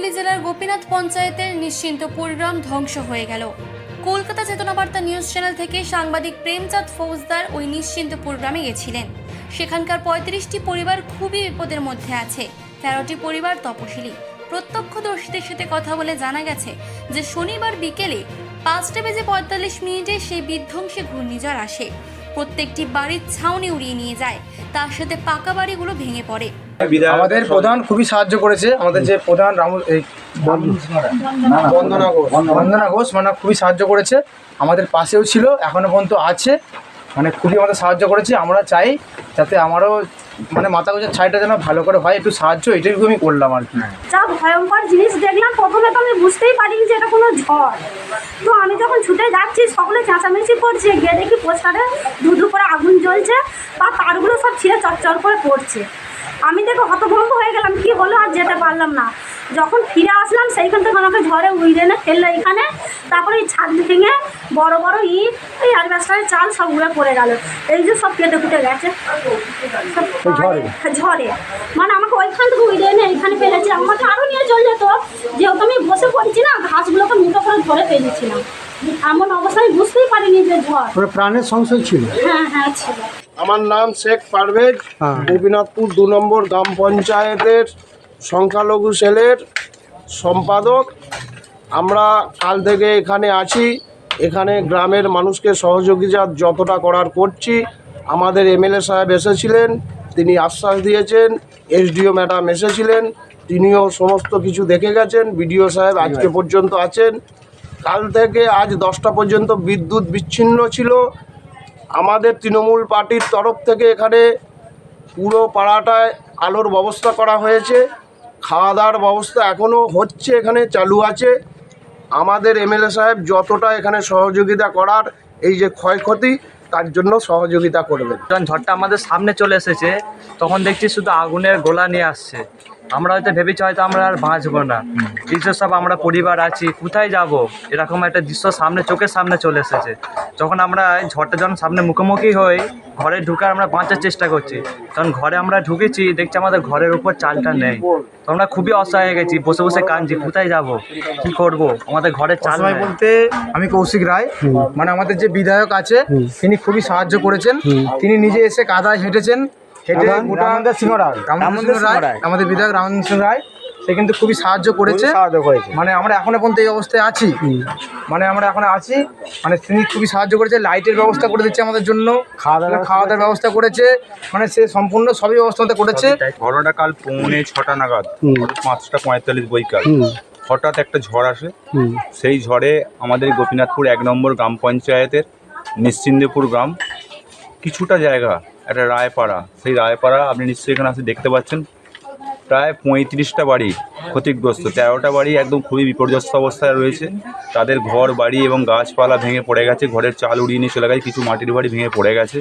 হুগলি জেলার গোপীনাথ পঞ্চায়েতের নিশ্চিন্তপুর গ্রাম ধ্বংস হয়ে গেল। কলকাতা চেতনা বার্তা নিউজ চ্যানেল থেকে সাংবাদিক প্রেমচাঁদ ফৌজদার ওই নিশ্চিন্তপুর গ্রামে গেছিলেন। সেখানকার 35টি পরিবার খুবই বিপদের মধ্যে আছে। 13টি পরিবার তপশিলি। প্রত্যক্ষদর্শীদের সাথে কথা বলে জানা গেছে যে শনিবার বিকেলে 5:45 সেই বিধ্বংসী ঘূর্ণিঝড় আসে। প্রত্যেকটি বাড়ির ছাউনি উড়িয়ে নিয়ে যায়, তার সাথে পাকা বাড়িগুলো ভেঙে পড়ে। আমাদের প্রধান খুবই সাহায্য করেছে। আমাদের যে প্রধান বন্দনা ঘোষ মানে খুবই সাহায্য করেছে, আমাদের পাশেও ছিল, এখনো পর্যন্ত আছে, মানে খুবই আমাদের সাহায্য করেছে। আমরা চাই যাতে আমারও মানে মাথা গোজার ছাইটা যেন ভালো করে হয়, একটু সাহায্য এইটুকু আমি করলাম আর কি। যা ভয়ঙ্কর জিনিস দেখলাম, প্রথমে তো আমি বুঝতেই পারিনি যে এটা কোনো ঝড়। তো আমি যখন ছুটে যাচ্ছি সকলে চেঁচামেচি করছে, গিয়ে দেখি পোস্টারে ধুধু করে আগুন জ্বলছে, বা তারগুলো সব ছিঁড়ে চটচর করে পড়ছে। আমি দেখে হতভম্ব হয়ে গেলাম, কি হলো, আর যেতে পারলাম না। যখন ফিরে আসলাম সেইখান থেকে আমাকে ঝড়ে উড়িয়ে এনে ফেললো এখানে। তারপরে এই ছাদ ভেঙে বড় বড় ইট, এই অ্যালবেস্টারের চাল সব উড়ে পড়ে গেল। এই যে সব কেটে কুটে গেছে ঝড়ে, মানে আমাকে ওইখান থেকে উড়িয়ে এনে এইখানে ফেলেছে। আমাকে আরও নিয়ে চলে যেত, যেহেতু আমি বসে পড়েছি না, ঘাসগুলোকে মুঠো করে ধরে ফেলেছিলাম। এমন অবস্থায় বুঝতেই পারিনি যে ঝড়। প্রাণের সংশয় ছিল। হ্যাঁ ছিল। আমার নাম শেখ পারভেজ, গোপীনাথপুর 2 নম্বর গ্রাম পঞ্চায়েতের সংখ্যালঘু সেলের সম্পাদক। আমরা কাল থেকে এখানে আছি, এখানে গ্রামের মানুষকে সহযোগিতা যতটা করার করছি। আমাদের এমএলএ সাহেব এসেছিলেন, তিনি আশ্বাস দিয়েছেন। এসডিও ম্যাডাম এসেছিলেন, তিনিও সমস্ত কিছু দেখে গেছেন। বিডিও সাহেব আজকে পর্যন্ত আছেন। কাল থেকে আজ 10টা পর্যন্ত বিদ্যুৎ বিচ্ছিন্ন ছিল। আমাদের তৃণমূল পার্টির তরফ থেকে এখানে পুরো পাড়াটায় আলোর ব্যবস্থা করা হয়েছে। খাওয়া দাওয়ার ব্যবস্থা এখনও হচ্ছে, এখানে চালু আছে। আমাদের এমএলএ সাহেব যতটা এখানে সহযোগিতা করার, এই যে ক্ষয়ক্ষতি, তার জন্য সহযোগিতা করবেন। যখন ঝড়টা আমাদের সামনে চলে এসেছে তখন দেখছি শুধু আগুনের গোলা নিয়ে আসছে। আমরা হয়তো ভেবেছি হয়তো আমরা আর বাঁচবো না। দৃশ্য সব আমরা পরিবার আছি, কোথায় যাব, এরকম একটা দৃশ্য সামনে চোখের সামনে চলে এসেছে। যখন আমরা ঝড়টা যখন সামনে মুখোমুখি হই, ঘরে ঢুকে আমরা বাঁচার চেষ্টা করছি। তখন ঘরে আমরা ঢুকেছি, দেখছি আমাদের ঘরের উপর চালটা নেই। তো আমরা খুবই অসহায় হয়ে গেছি, বসে বসে কাঁদছি, কোথায় যাব, কি করব, আমাদের ঘরের চাল নেই। বলতে আমি কৌশিক রায়, মানে আমাদের যে বিধায়ক আছে তিনি খুবই সাহায্য করেছেন। তিনি নিজে এসে কাদায় হেঁটেছেন, রামেন্দ্র সিংহ রায়, আমাদের বিধায়ক রামেন্দ্র সিংহ রায়, সে কিন্তু খুবই সাহায্য করেছে। মানে আমরা এখনো পর্যন্ত এই অবস্থায় আছি, মানে তিনি খুবই সাহায্য করেছে। লাইটের ব্যবস্থা করে দিচ্ছে আমাদের জন্য, খাওয়া দাওয়ার ব্যবস্থা করেছে, মানে সে সম্পূর্ণ সবই ব্যবস্থা করেছে। ঘটনাটা কাল 6:45 নাগাদ, 5:45 বৈকাল হঠাৎ একটা ঝড় আসে। সেই ঝড়ে আমাদের গোপীনাথপুর 1 নম্বর গ্রাম পঞ্চায়েতের নিশ্চিন্তপুর গ্রাম, কিছুটা জায়গা, একটা রায়পাড়া, সেই রায়পাড়া আপনি নিশ্চয়ই এখানে আসে দেখতে পাচ্ছেন, প্রায় 35টা বাড়ি ক্ষতিগ্রস্ত। 13টা বাড়ি একদম খুবই বিপর্যস্ত অবস্থায় রয়েছে। তাদের ঘর বাড়ি এবং গাছপালা ভেঙে পড়ে গেছে, ঘরের চাল উড়িয়ে নিয়ে চলে গেছে, কিছু মাটির বাড়ি ভেঙে পড়ে গেছে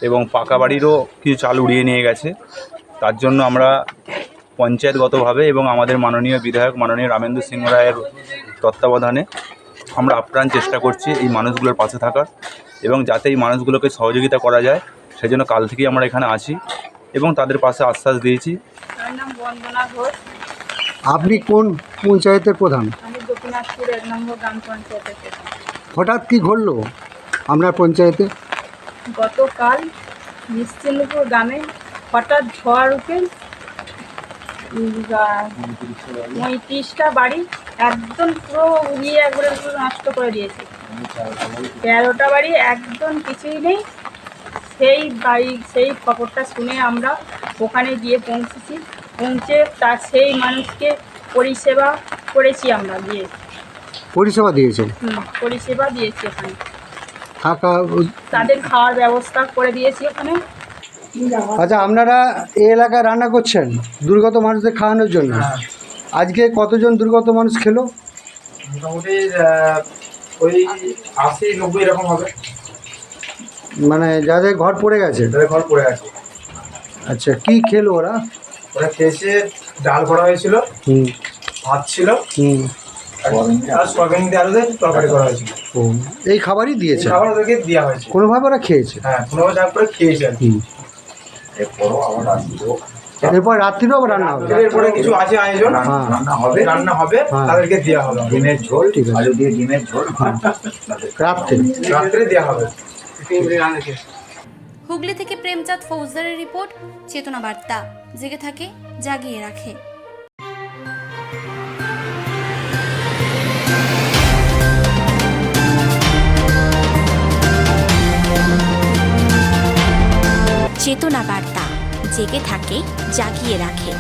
এবং পাকা বাড়িরও কিছু চাল উড়িয়ে নিয়ে গেছে। তার জন্য আমরা পঞ্চায়েতগতভাবে এবং আমাদের মাননীয় বিধায়ক মাননীয় রামেন্দ্র সিংহ রায়ের তত্ত্বাবধানে আমরা আপ্রাণ চেষ্টা করছি এই মানুষগুলোর পাশে থাকার, এবং যাতে এই মানুষগুলোকে সহযোগিতা করা যায় সেই জন্য কাল থেকেই আমরা এখানে আছি এবং তাদের পাশে আশ্বাস দিয়েছি। আমার নাম বন্দনা ঘোষ। আপনি কোন পঞ্চায়েতের প্রধান? আমি গোপীনাথপুর 1 নম্বর গ্রাম পঞ্চায়েতের প্রধান। হঠাৎ কি ঘটলো আপনার পঞ্চায়েতে? গতকাল নিশ্চিন্তপুর গ্রামে হঠাৎ ঝড় উঠে 35টা বাড়ি একদম পুরো উড়িয়ে একবারে পুরো নষ্ট করে দিয়েছে। 13টা বাড়ি একদম কিছুই নেই। সেই খবরটা শুনে আমরা ওখানে গিয়ে পৌঁছে তার সেই মানুষকে পরিষেবা করেছি। আমরা গিয়ে পরিষেবা দিয়েছেন? পরিষেবা দিয়েছি, ওখানে তাদের খাওয়ার ব্যবস্থা করে দিয়েছি ওখানে। আচ্ছা, আপনারা এই এলাকায় রান্না করছেন দুর্গত মানুষদের খাওয়ানোর জন্য। আজকে কতজন দুর্গত মানুষ খেলো? মোটামুটি ওই 80-90 এরকম হবে, মানে যাদের ঘর পড়ে গেছে। আচ্ছা, কি খেলো ওরা? খেয়েছে, ডাল করা হয়েছিল, ভাত ছিল, আর সয়াবিন দিয়ে আলু দিয়ে তরকারি করা হয়েছিল। এই খাবারই দিয়েছে? খাবার ওদেরকে দেওয়া হয়েছে, কোনোভাবে ওরা খেয়েছে? হ্যাঁ, কোনোভাবে যা করে খেয়েছে আর কি। এরপর রাত্রিরও আবার রান্না হবে। এরপরে কিছু আছে আয়োজন, হ্যাঁ রান্না হবে, হ্যাঁ। তাদেরকে দেওয়া হবে ডিমের ঝোল, ঠিক আছে। আলু দিয়ে ডিমের ঝোল। রাত্রে রাত্রে দেওয়া হবে। হুগলি থেকে প্রেমচাঁদ ফৌজদারের রিপোর্ট, চেতনা বার্তা, জেগে থাকে জাগিয়ে রাখে। চেতনা বার্তা, জেগে থাকে জাগিয়ে রাখে।